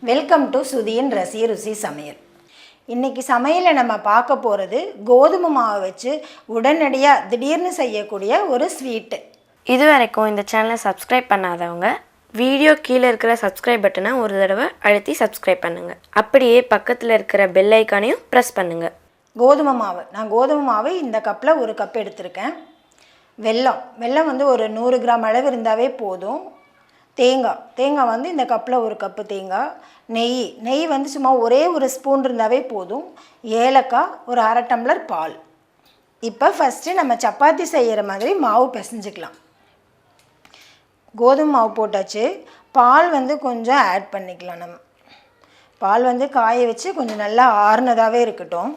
Welcome to சுதியின் ரசி ருசி சமையல். இன்றைக்கி சமையலை நம்ம பார்க்க போகிறது கோதுமை மாவை வச்சு உடனடியாக திடீர்னு செய்யக்கூடிய ஒரு ஸ்வீட்டு. இது வரைக்கும் இந்த சேனலை சப்ஸ்கிரைப் பண்ணாதவங்க வீடியோ கீழே இருக்கிற சப்ஸ்கிரைப் பட்டனை ஒரு தடவை அழுத்தி சப்ஸ்கிரைப் பண்ணுங்கள். அப்படியே பக்கத்தில் இருக்கிற பெல் ஐக்கானையும் ப்ரெஸ் பண்ணுங்கள். நான் கோதுமை மாவு இந்த கப்பில் ஒரு கப் எடுத்திருக்கேன். வெல்லம் வந்து ஒரு 100 கிராம் அளவு இருந்தாவே போதும். தேங்காய் வந்து இந்த கப்பில் ஒரு கப்பு தேங்காய். நெய் வந்து சும்மா ஒரே ஒரு ஸ்பூன் இருந்தாவே போதும். ஏலக்காய், ஒரு அரை டம்ளர் பால். இப்போ ஃபஸ்ட்டு நம்ம சப்பாத்தி செய்கிற மாதிரி மாவு பிசைஞ்சிக்கலாம். கோதுமை மாவு போட்டாச்சு. பால் வந்து கொஞ்சம் ஆட் பண்ணிக்கலாம். நம்ம பால் வந்து காய வச்சு கொஞ்சம் நல்லா ஆறுனதாகவே இருக்கட்டும்.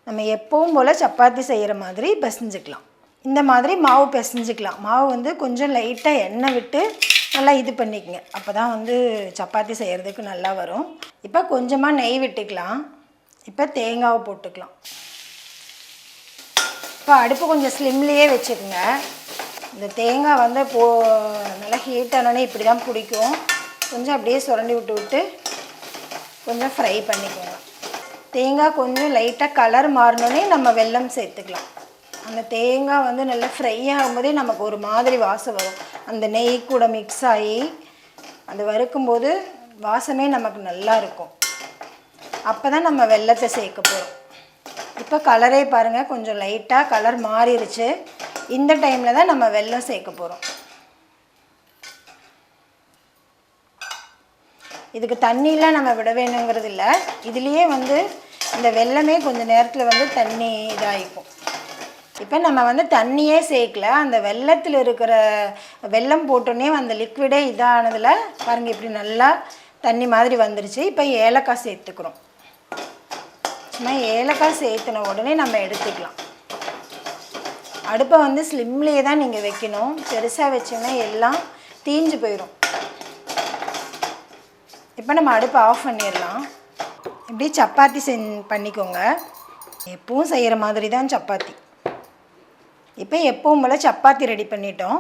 நம்ம எப்பவும் போல் சப்பாத்தி செய்கிற மாதிரி பிசைஞ்சிக்கலாம். இந்த மாதிரி மாவு பிசைஞ்சிக்கலாம். மாவு வந்து கொஞ்சம் லைட்டாக எண்ணெய் விட்டு நல்லா இது பண்ணிக்கங்க. அப்போ தான் வந்து சப்பாத்தி செய்கிறதுக்கு நல்லா வரும். இப்போ கொஞ்சமாக நெய் விட்டுக்கலாம். இப்போ தேங்காவை போட்டுக்கலாம். இப்போ அடுப்பு கொஞ்சம் ஸ்லிம்லேயே வச்சுக்கோங்க. இந்த தேங்காய் வந்து நல்லா ஹீட் ஆனோடனே இப்படி தான் பிடிக்கும். கொஞ்சம் அப்படியே சுரண்டி விட்டு கொஞ்சம் ஃப்ரை பண்ணிக்கோங்க. தேங்காய் கொஞ்சம் லைட்டாக கலர் மாறினோடனே நம்ம வெல்லம் சேர்த்துக்கலாம். அந்த தேங்காய் வந்து நல்லா ஃப்ரை ஆகும்போதே நமக்கு ஒரு மாதிரி வாசம் வரும். அந்த நெய் கூட மிக்ஸ் ஆகி அது வறுக்கும்போது வாசமே நமக்கு நல்லா இருக்கும். அப்போ தான் நம்ம வெல்லத்தை சேர்க்க போகிறோம். இப்போ கலரே பாருங்கள், கொஞ்சம் லைட்டாக கலர் மாறிடுச்சு. இந்த டைமில் தான் நம்ம வெல்லம் சேர்க்க போகிறோம். இதுக்கு தண்ணியெலாம் நம்ம விட வேணுங்கிறது இல்லை. இதுலேயே வந்து இந்த வெல்லமே கொஞ்சம் நேரத்தில் வந்து தண்ணி இதாகிக்கும். இப்போ நம்ம வந்து தண்ணியே சேர்க்கல. அந்த வெல்லத்தில் இருக்கிற வெல்லம் போட்டோன்னே அந்த லிக்விடே இதானதில் பாருங்கள் இப்படி நல்லா தண்ணி மாதிரி வந்துருச்சு. இப்போ ஏலக்காய் சேர்த்துக்கிறோம். சும்மா ஏலக்காய் சேர்த்துன உடனே நம்ம எடுத்துக்கலாம். அடுப்பை வந்து ஸ்லிம்லேயே தான் நீங்கள் வைக்கணும். பெருசாக வச்சிங்கன்னா எல்லாம் தீஞ்சு போயிடும். இப்போ நம்ம அடுப்பை ஆஃப் பண்ணிடலாம். இப்படி சப்பாத்தி பண்ணிக்கோங்க. எப்பவும் செய்கிற மாதிரி தான் சப்பாத்தி. இப்போ எப்பவும் போல் சப்பாத்தி ரெடி பண்ணிட்டோம்.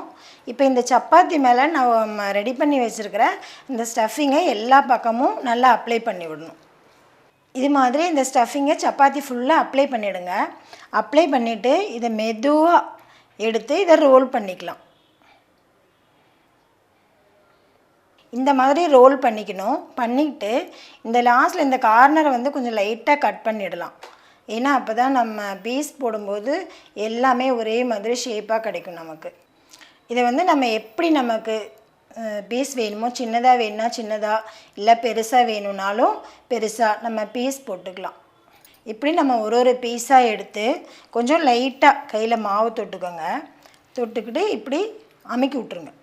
இப்போ இந்த சப்பாத்தி மேலே நம்ம ரெடி பண்ணி வச்சுருக்கிற இந்த ஸ்டஃபிங்கை எல்லா பக்கமும் நல்லா அப்ளை பண்ணி விடணும். இது மாதிரி இந்த ஸ்டஃபிங்கை சப்பாத்தி ஃபுல்லாக அப்ளை பண்ணிவிடுங்க. அப்ளை பண்ணிவிட்டு இதை மெதுவாக எடுத்து இதை ரோல் பண்ணிக்கலாம். இந்த மாதிரி ரோல் பண்ணிக்கணும். பண்ணிவிட்டு இந்த லாஸ்ட்டில் இந்த கார்னரை வந்து கொஞ்சம் லைட்டாக கட் பண்ணிடலாம். ஏன்னா அப்போ தான் நம்ம பீஸ் போடும்போது எல்லாமே ஒரே மாதிரி ஷேப்பாக கிடைக்கும் நமக்கு. இதை வந்து நம்ம எப்படி நமக்கு பீஸ் வேணுமோ, சின்னதாக வேணும்னா சின்னதாக, இல்லை பெருசாக வேணும்னாலும் பெருசாக நம்ம பீஸ் போட்டுக்கலாம். இப்படி நம்ம ஒரு பீஸாக எடுத்து கொஞ்சம் லைட்டாக கையில் மாவு தொட்டுக்கோங்க. தொட்டுக்கிட்டு இப்படி அமுக்கி விட்ருங்க.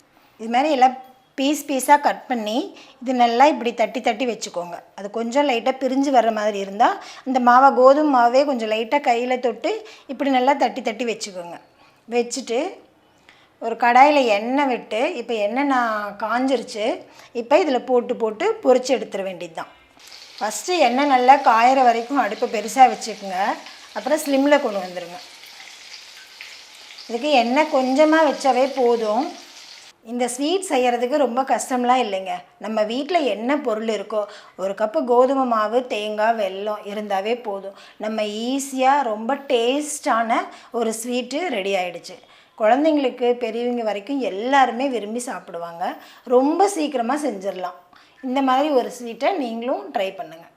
இது மாதிரி எல்லாம் பீஸாக கட் பண்ணி இது நல்லா இப்படி தட்டி வச்சுக்கோங்க. அது கொஞ்சம் லைட்டாக பிரிஞ்சு வர்ற மாதிரி இருந்தால் இந்த கோதுமை மாவே கொஞ்சம் லைட்டாக கையில் தொட்டு இப்படி நல்லா தட்டி வச்சுக்கோங்க. வச்சுட்டு ஒரு கடாயில் எண்ணெய் விட்டு, இப்போ எண்ணெய் நான் காஞ்சிருச்சு. இப்போ இதில் போட்டு பொரிச்சு எடுத்துட வேண்டியது தான். ஃபஸ்ட்டு எண்ணெய் நல்லா காயிற வரைக்கும் அடுப்பை பெருசாக வச்சுக்கோங்க. அப்புறம் ஸ்லிம்மில் கொண்டு வந்துடுங்க. இதுக்கு எண்ணெய் கொஞ்சமாக வச்சாவே போதும். இந்த ஸ்வீட் செய்கிறதுக்கு ரொம்ப கஷ்டம்லாம் இல்லைங்க. நம்ம வீட்டில் என்ன பொருள் இருக்கோ, ஒரு கப்பு கோதுமை மாவு, தேங்காய், வெல்லம் இருந்தாவே போதும். நம்ம ஈஸியாக ரொம்ப டேஸ்டான ஒரு ஸ்வீட்டு ரெடி ஆகிடுச்சு. குழந்தைங்களுக்கு பெரியவங்க வரைக்கும் எல்லாருமே விரும்பி சாப்பிடுவாங்க. ரொம்ப சீக்கிரமாக செஞ்சிடலாம். இந்த மாதிரி ஒரு ஸ்வீட்டை நீங்களும் ட்ரை பண்ணுங்கள்.